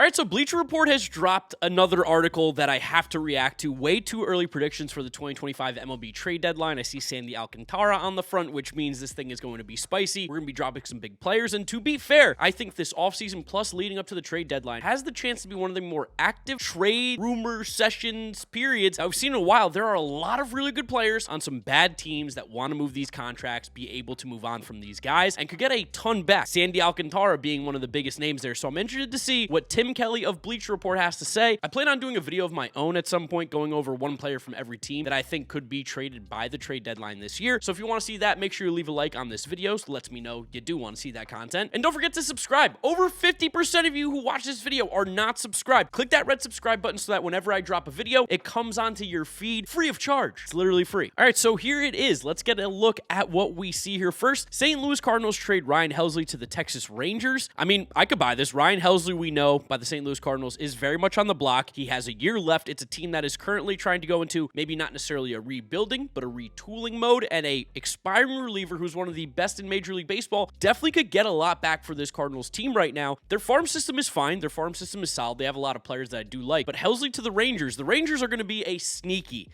All right, so Bleacher Report has dropped another article that I have to react to. Way too early predictions for the 2025 MLB Trade Deadline. I see Sandy Alcantara on the front, which means this thing is going to be spicy. We're going to be dropping some big players, and to be fair, I think this offseason plus leading up to the trade deadline has the chance to be one of the more active trade rumor sessions periods I've seen in a while. There are a lot of really good players on some bad teams that want to move these contracts, be able to move on from these guys, and could get a ton back. Sandy Alcantara being one of the biggest names there, so I'm interested to see what Tim Kelly of Bleacher Report has to say. I plan on doing a video of my own at some point, going over one player from every team that I think could be traded by the trade deadline this year. So if you want to see that, make sure you leave a like on this video, so it lets me know you do want to see that content. And don't forget to subscribe. Over 50% of you who watch this video are not subscribed. Click that red subscribe button so that whenever I drop a video, it comes onto your feed free of charge. It's literally free. All right, so here it is. Let's get a look at what we see here first. St. Louis Cardinals trade Ryan Helsley to the Texas Rangers. I mean, I could buy this. Ryan Helsley, we know by the St. Louis Cardinals, is very much on the block. He has a year left. It's a team that is currently trying to go into maybe not necessarily a rebuilding, but a retooling mode, and a expiring reliever who's one of the best in Major League Baseball definitely could get a lot back for this Cardinals team right now. Their farm system is fine. Their farm system is solid. They have a lot of players that I do like, but Helsley to the Rangers are going to be a sneaky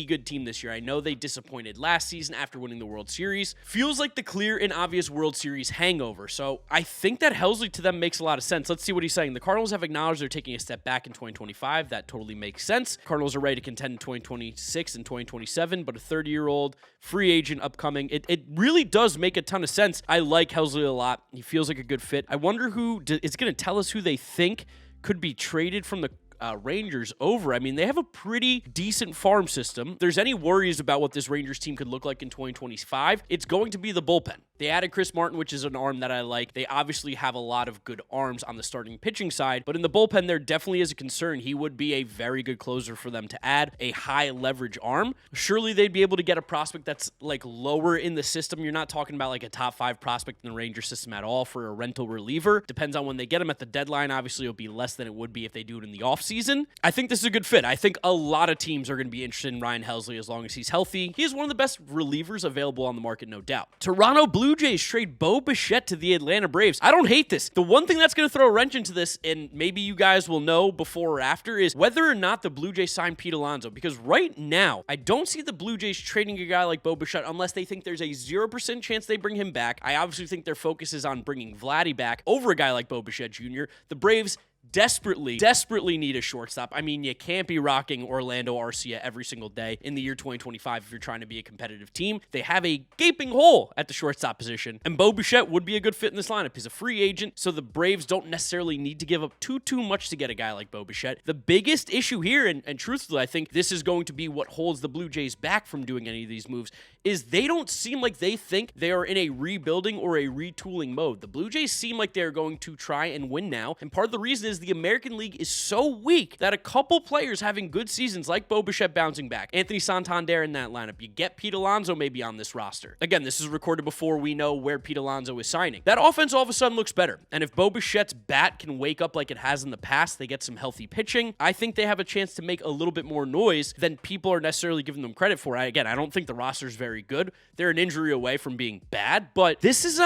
good team this year. I know they disappointed last season after winning the World Series. Feels like the clear and obvious World Series hangover. So I think that Helsley to them makes a lot of sense. Let's see what he's saying. The Cardinals have acknowledged they're taking a step back in 2025. That totally makes sense. Cardinals are ready to contend in 2026 and 2027, but a 30-year-old free agent upcoming. It really does make a ton of sense. I like Helsley a lot. He feels like a good fit. I wonder who is going to tell us who they think could be traded from the Rangers over. I mean, they have a pretty decent farm system. If there's any worries about what this Rangers team could look like in 2025, it's going to be the bullpen. They added Chris Martin, which is an arm that I like. They obviously have a lot of good arms on the starting pitching side, but in the bullpen, there definitely is a concern. He would be a very good closer for them to add, a high leverage arm. Surely they'd be able to get a prospect that's like lower in the system. You're not talking about like a top 5 prospect in the Ranger system at all for a rental reliever. Depends on when they get him at the deadline. Obviously, it'll be less than it would be if they do it in the offseason. I think this is a good fit. I think a lot of teams are going to be interested in Ryan Helsley as long as he's healthy. He is one of the best relievers available on the market, no doubt. Toronto Blue Jays trade Bo Bichette to the Atlanta Braves. I don't hate this. The one thing that's going to throw a wrench into this, and maybe you guys will know before or after, is whether or not the Blue Jays sign Pete Alonso. Because right now, I don't see the Blue Jays trading a guy like Bo Bichette unless they think there's a 0% chance they bring him back. I obviously think their focus is on bringing Vladdy back over a guy like Bo Bichette Jr. The Braves desperately need a shortstop. I mean, you can't be rocking Orlando Arcia every single day in the year 2025 if you're trying to be a competitive team. They have a gaping hole at the shortstop position, and Bo Bichette would be a good fit in this lineup. He's a free agent, so the Braves don't necessarily need to give up too much to get a guy like Bo Bichette. The biggest issue here, and truthfully, I think this is going to be what holds the Blue Jays back from doing any of these moves, is they don't seem like they think they are in a rebuilding or a retooling mode. The Blue Jays seem like they're going to try and win now, and part of the reason is the American League is so weak that a couple players having good seasons, like Bo Bichette bouncing back, Anthony Santander in that lineup, you get Pete Alonso maybe on this roster. Again, this is recorded before we know where Pete Alonso is signing. That offense all of a sudden looks better, and if Bo Bichette's bat can wake up like it has in the past, they get some healthy pitching, I think they have a chance to make a little bit more noise than people are necessarily giving them credit for. I don't think the roster is very good. They're an injury away from being bad, but this is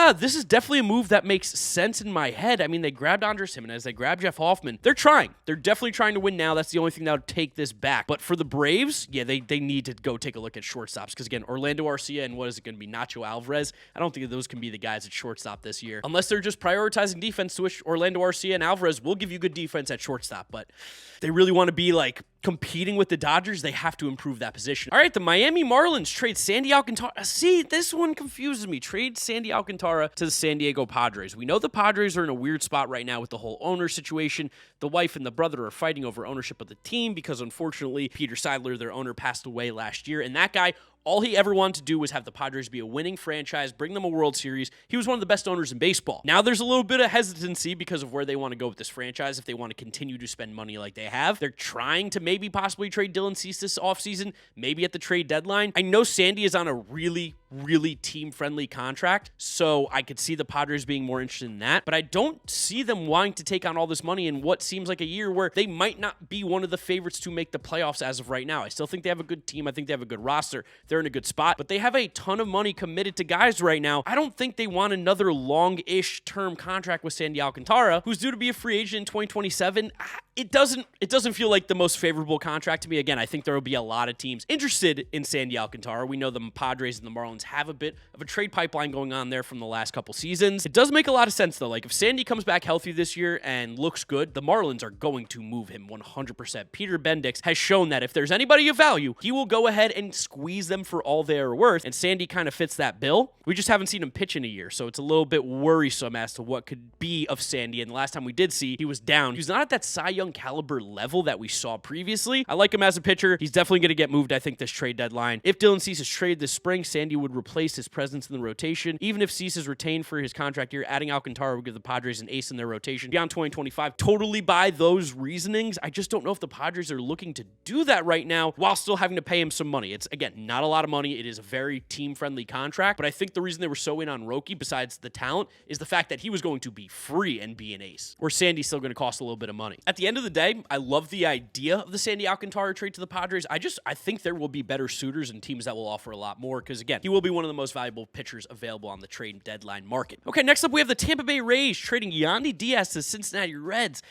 definitely a move that makes sense in my head. I mean, they grabbed Andres Gimenez, they grabbed Jeff Hoffman. They're trying. They're definitely trying to win now. That's the only thing that would take this back. But for the Braves, yeah, they need to go take a look at shortstops. Because again, Orlando Arcia and what is it going to be, Nacho Alvarez? I don't think that those can be the guys at shortstop this year. Unless they're just prioritizing defense, to which Orlando Arcia and Alvarez will give you good defense at shortstop. But they really want to be like competing with the Dodgers, they have to improve that position. All right, the Miami Marlins trade Sandy Alcantara. See, this one confuses me. Trade Sandy Alcantara to the San Diego Padres. We know the Padres are in a weird spot right now with the whole owner situation. The wife and the brother are fighting over ownership of the team because, unfortunately, Peter Seidler, their owner, passed away last year, and that guy, all he ever wanted to do was have the Padres be a winning franchise, bring them a World Series. He was one of the best owners in baseball. Now there's a little bit of hesitancy because of where they want to go with this franchise, if they want to continue to spend money like they have. They're trying to maybe possibly trade Dylan Cease this offseason, maybe at the trade deadline. I know Sandy is on a really really team-friendly contract, so I could see the Padres being more interested in that, but I don't see them wanting to take on all this money in what seems like a year where they might not be one of the favorites to make the playoffs as of right now. I still think they have a good team. I think they have a good roster. They're in a good spot, but they have a ton of money committed to guys right now. I don't think they want another long-ish term contract with Sandy Alcantara, who's due to be a free agent in 2027. It doesn't feel like the most favorable contract to me. Again, I think there will be a lot of teams interested in Sandy Alcantara. We know the Padres and the Marlins have a bit of a trade pipeline going on there from the last couple seasons. It does make a lot of sense, though. Like, if Sandy comes back healthy this year and looks good, the Marlins are going to move him 100%. Peter Bendix has shown that if there's anybody of value, he will go ahead and squeeze them for all they're worth, and Sandy kind of fits that bill. We just haven't seen him pitch in a year, so it's a little bit worrisome as to what could be of Sandy, and the last time we did see, he was down. He was not at that Cy Young caliber level that we saw previously. I like him as a pitcher. He's definitely going to get moved, I think, this trade deadline. If Dylan Cease is traded this spring, Sandy would replace his presence in the rotation. Even if Cease is retained for his contract year, adding Alcantara would give the Padres an ace in their rotation beyond 2025. Totally by those reasonings. I just don't know if the Padres are looking to do that right now while still having to pay him some money. It's, again, not a lot of money. It is a very team-friendly contract, but I think the reason they were so in on Roki, besides the talent, is the fact that he was going to be free and be an ace, where Sandy's still going to cost a little bit of money. At the end of the day, I love the idea of the Sandy Alcantara trade to the Padres. I think there will be better suitors and teams that will offer a lot more, because, again, he will be one of the most valuable pitchers available on the trade deadline market. Okay, next up, we have the Tampa Bay Rays trading Yandy Diaz to the Cincinnati Reds.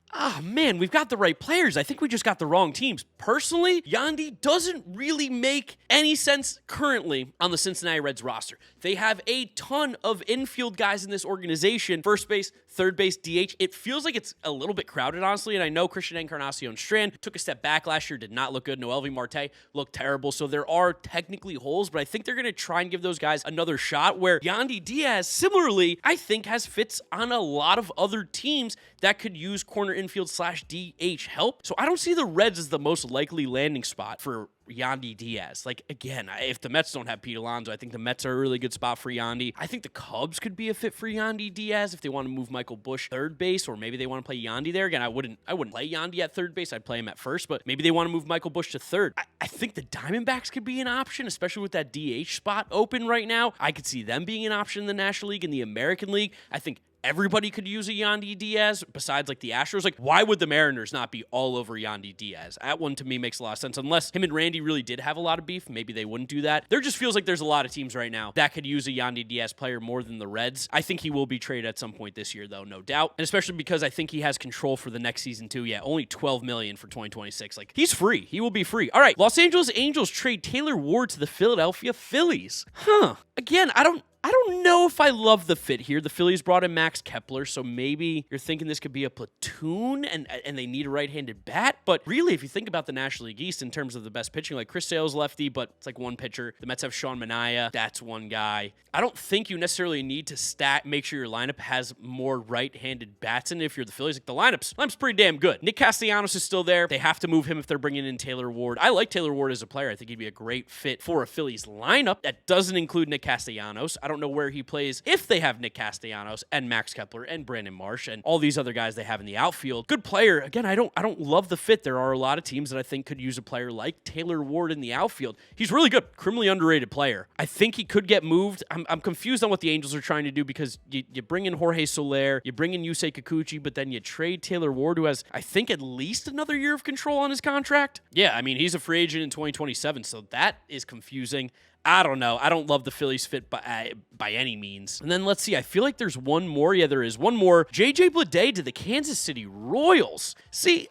Man, we've got the right players. I think we just got the wrong teams. Personally, Yandy doesn't really make any sense currently on the Cincinnati Reds roster. They have a ton of infield guys in this organization. First base, third base, DH. It feels like it's a little bit crowded, honestly, and I know Christian Encarnacion Strand took a step back last year, did not look good. Noelvi Marte looked terrible, so there are technically holes, but I think they're going to try and give those guys another shot, where Yandy Diaz, similarly, I think has fits on a lot of other teams that could use corner infield / DH help. So I don't see the Reds as the most likely landing spot for Yandy Diaz. Like, again, if the Mets don't have Pete Alonso, I think the Mets are a really good spot for Yandy. I think the Cubs could be a fit for Yandy Diaz if they want to move Michael Busch third base, or maybe they want to play Yandy there. Again, I wouldn't play Yandy at third base. I'd play him at first, but maybe they want to move Michael Busch to third. I think the Diamondbacks could be an option, especially with that DH spot open right now. I could see them being an option in the National League and the American League. I think everybody could use a Yandy Diaz besides like the Astros. Like, why would the Mariners not be all over Yandy Diaz? That one to me makes a lot of sense. Unless him and Randy really did have a lot of beef, maybe they wouldn't do that. There just feels like there's a lot of teams right now that could use a Yandy Diaz player more than the Reds. I think he will be traded at some point this year, though, no doubt. And especially because I think he has control for the next season too. Yeah, only $12 million for 2026. Like, he's free. He will be free. All right, Los Angeles Angels trade Taylor Ward to the Philadelphia Phillies. Again, I don't know if I love the fit here. The Phillies brought in Max Kepler, so maybe you're thinking this could be a platoon and they need a right-handed bat. But really, if you think about the National League East in terms of the best pitching, like Chris Sale's lefty, but it's like one pitcher. The Mets have Sean Manaea. That's one guy. I don't think you necessarily need to make sure your lineup has more right-handed bats in it if you're the Phillies. Like, the lineup's pretty damn good. Nick Castellanos is still there. They have to move him if they're bringing in Taylor Ward. I like Taylor Ward as a player. I think he'd be a great fit for a Phillies lineup that doesn't include Nick Castellanos. I don't know where he plays if they have Nick Castellanos and Max Kepler and Brandon Marsh and all these other guys they have in the outfield. Good player. Again, I don't love the fit. There are a lot of teams that I think could use a player like Taylor Ward in the outfield. He's really good. Criminally underrated player. I think he could get moved. I'm confused on what the Angels are trying to do, because you bring in Jorge Soler, you bring in Yusei Kikuchi, but then you trade Taylor Ward, who has, I think, at least another year of control on his contract. Yeah, I mean, he's a free agent in 2027, so that is confusing. I don't know. I don't love the Phillies fit by any means. And then let's see. I feel like there's one more. Yeah, there is one more. JJ Bleday to the Kansas City Royals. See,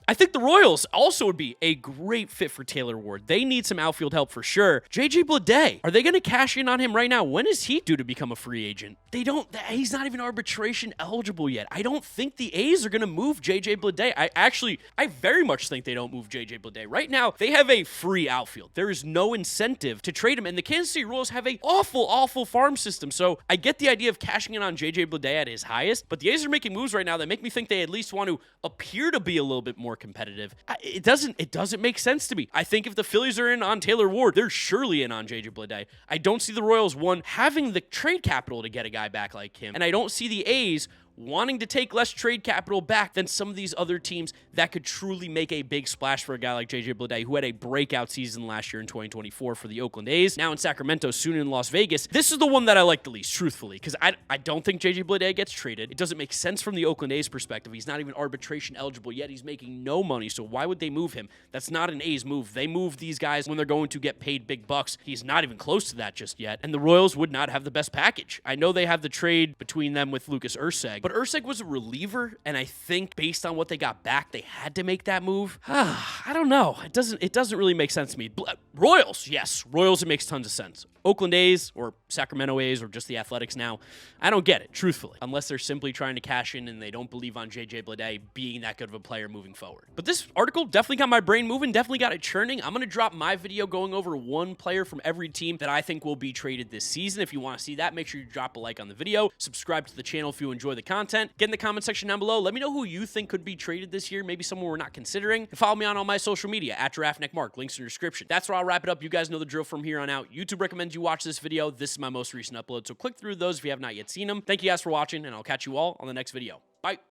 I think the Royals also would be a great fit for Taylor Ward. They need some outfield help for sure. JJ Bleday, are they going to cash in on him right now? When is he due to become a free agent? They don't. He's not even arbitration eligible yet. I don't think the A's are going to move JJ Bleday. I very much think they don't move JJ Bleday. Right now, they have a free outfield. There is no incentive to trade him, and the Kansas City Royals have a awful farm system. So I get the idea of cashing in on JJ Bleday at his highest, but the A's are making moves right now that make me think they at least want to appear to be a little bit more competitive. It doesn't make sense to me. I think if the Phillies are in on Taylor Ward, they're surely in on JJ Bleday. I don't see the Royals, one, having the trade capital to get a guy back like him, and I don't see the A's wanting to take less trade capital back than some of these other teams that could truly make a big splash for a guy like JJ Bleday, who had a breakout season last year in 2024 for the Oakland A's. Now in Sacramento, soon in Las Vegas. This is the one that I like the least, truthfully, because I don't think JJ Bleday gets traded. It doesn't make sense from the Oakland A's perspective. He's not even arbitration eligible yet. He's making no money, so why would they move him? That's not an A's move. They move these guys when they're going to get paid big bucks. He's not even close to that just yet, and the Royals would not have the best package. I know they have the trade between them with Lucas Erceg, but Erceg was a reliever, and I think based on what they got back, they had to make that move. I don't know. It doesn't really make sense to me. Royals, yes. Royals, it makes tons of sense. Oakland A's or Sacramento A's or just the Athletics now, I don't get it, truthfully, unless they're simply trying to cash in and they don't believe on JJ Bleday being that good of a player moving forward. But this article definitely got my brain moving, definitely got it churning. I'm going to drop my video going over one player from every team that I think will be traded this season. If you want to see that, make sure you drop a like on the video, subscribe to the channel if you enjoy the content, get in the comment section down below, let me know who you think could be traded this year, maybe someone we're not considering, and follow me on all my social media, at GiraffeNeckMarc, links in the description. That's where I'll wrap it up. You guys know the drill from here on out. YouTube recommends you watch this video. This is my most recent upload, so click through those if you have not yet seen them. Thank you guys for watching, and I'll catch you all on the next video. Bye.